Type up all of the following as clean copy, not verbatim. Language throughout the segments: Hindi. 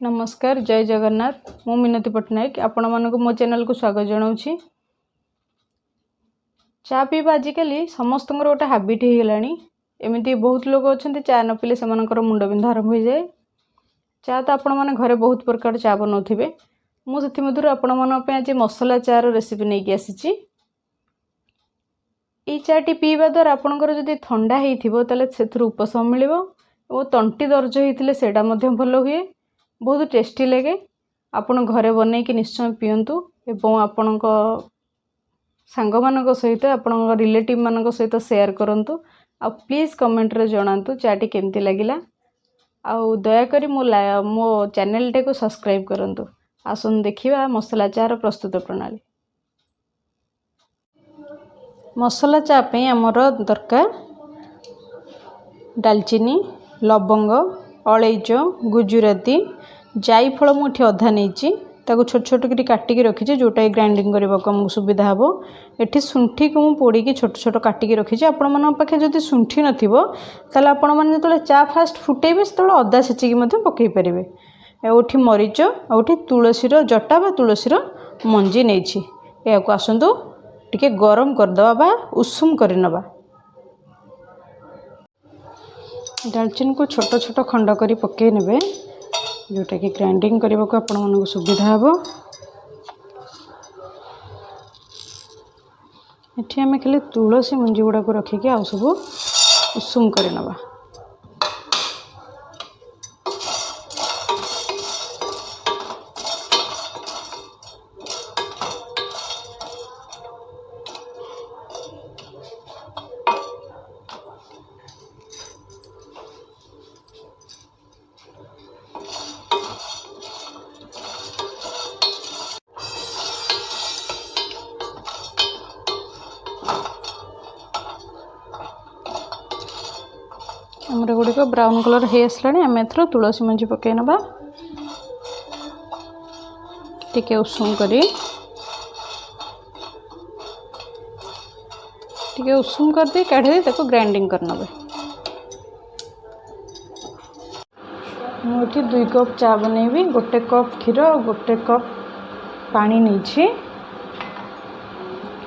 नमस्कार जय जगन्नाथ मु मिनती पट्टनायक आपण मानक मो चैनल को स्वागत जनाऊँ। चा पीवा आजिकल समस्त गोटे हाबिट हो गलानी। एमती बहुत लोग अच्छा चा न पीले से मुंड बिंधा आरंभ हो जाए। चा तो आपण मैंने घरे बहुत प्रकार चा बनाऊे। मुझे आपण मानी आज मसला चार रेसिपी नहीं कि आसी। ये चाटी पीवा द्वारा आपंकर जदि ठंडा हो उपशम मिल और तंटी दर्ज होते सेटा भल हुए। बहुत टेस्टी लगे। आपण घरे बनई कि निश्चय पियंतु एवं आपण सांग मान सहित आपण रिलेटिव मान सहित शेयर करंतु। आ प्लीज कमेंट रे जणांतु चाटी केमती लगिला। आउ दयाकरी मो चैनल टे को सब्सक्राइब करंतु। आसन देखिबा मसला चार प्रस्तुत प्रणाली। मसला चा पे हमर दरकार दालचीनी, लवंग, अलैच, गुजराती, जायफल मुठी अधा नहीं ताको छोट छोट करी काटिकी रखी जोटा ग्राइंडिंग करने को आमको सुविधा हम। ये शुंठी को पोड़ी छोट छोट काटिकी रखी। आपण मान पाखे जदि शुंठी नथिबो ताले आपण माने जतले चा फास्ट फुटेबे सेतले अदा छेचिकी मधे पकई परिबे। एठी मरीच आउठी तुलसीर जटा बा तुलसीर मंजी नेछि। याको आसंतु टिके गरम करदवा बा उषुम करनबा। दालचीनी को छोट छोट खंड करी पकई नेबे जोटा कि ग्राइंडिंग करने को आपण मन को सुविधा हम। ये आम खाली तुलसी मंजी गुड़ा को रखिकी आउ सब उषुम करनबा। हमर गुड़िक ब्राउन कलर हो आसला। आम एथर तुलसी मंजी पकई नबा टिके उषुम कर दी काढ़ी ताको ग्राइंडिंग करनबे। मुझे 2 कप चा बनैबी। 1 कप क्षीर और 1 कप पानी नहीं।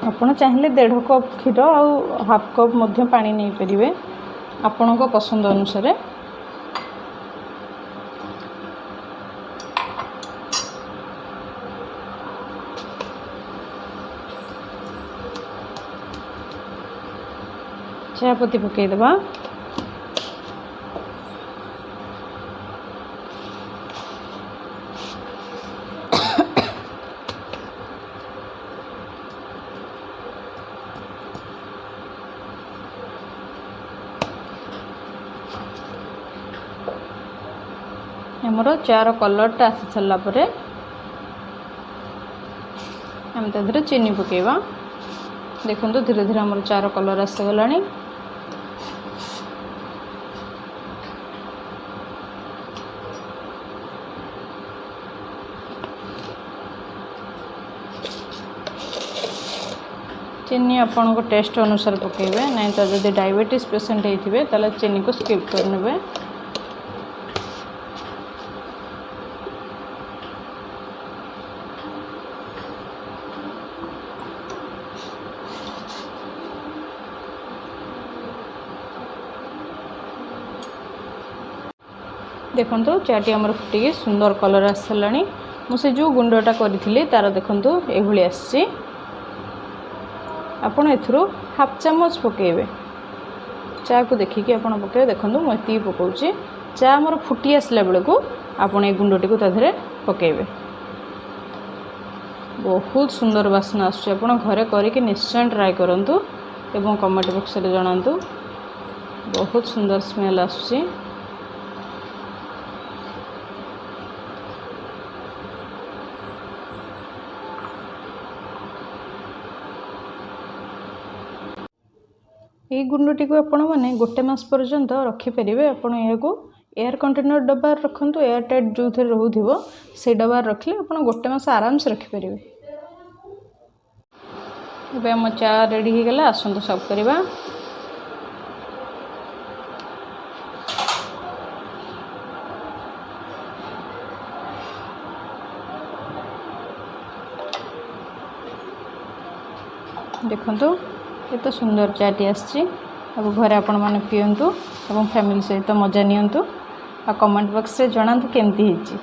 आपण चाहिए 1.5 कप क्षीर और हाफ कप मध्य पानी नहीं परिवे आपण को पसंद अनुसार। चापत्ती पकईदबा। हमर चार कलरटा आसी सारा पर आम तादे चीनी पकेबा। देखो धीरे धीरे हमर चार कलर आसीगला। चीनी आपण को टेस्ट अनुसार पकेबे। नहीं तो जब डायबिटीज पेशेंट होइथिबे ताले चीनी को स्किप करनेबे। देखो चाटी आमर फुटिकी सुंदर कलर आसला। मुझे जो गुंडटा करी तार देखो ये आसी। आपड़ एथुरु हाफ चामच पकेबे। चा को देखिकी आप पकेबे। देखो मुझे पकाउची। चा आमर फुटी आसला बेले को आपड़ ये गुंडटी को ताधरे पकेबे। बहुत सुंदर बास्ना आसुची। आपड़ घरे करके निश्चय ट्राए करंतु एवं कमेंट बॉक्स रे जणांतु। बहुत सुंदर स्मेल आसुची। ये गुंडटी को आपण मैंने 1 मास पर्यंत रखिपारे। आपड़ यह एयर कंटेनर डब्बार रखु। एयर टाइट जो थे रोथिबो से डब्बार रखले आप 1 मास आराम से रखिपारे। एबे हम चा रेडी हो गला। आसंतु सर्व करबा। देखंतु केते सुंदर चाटी आछि अब घरे आपण माने पियंतु एवं फैमिली सहित मजा नियंतु आ कमेंट बॉक्स रे जणांतु केमती हिची।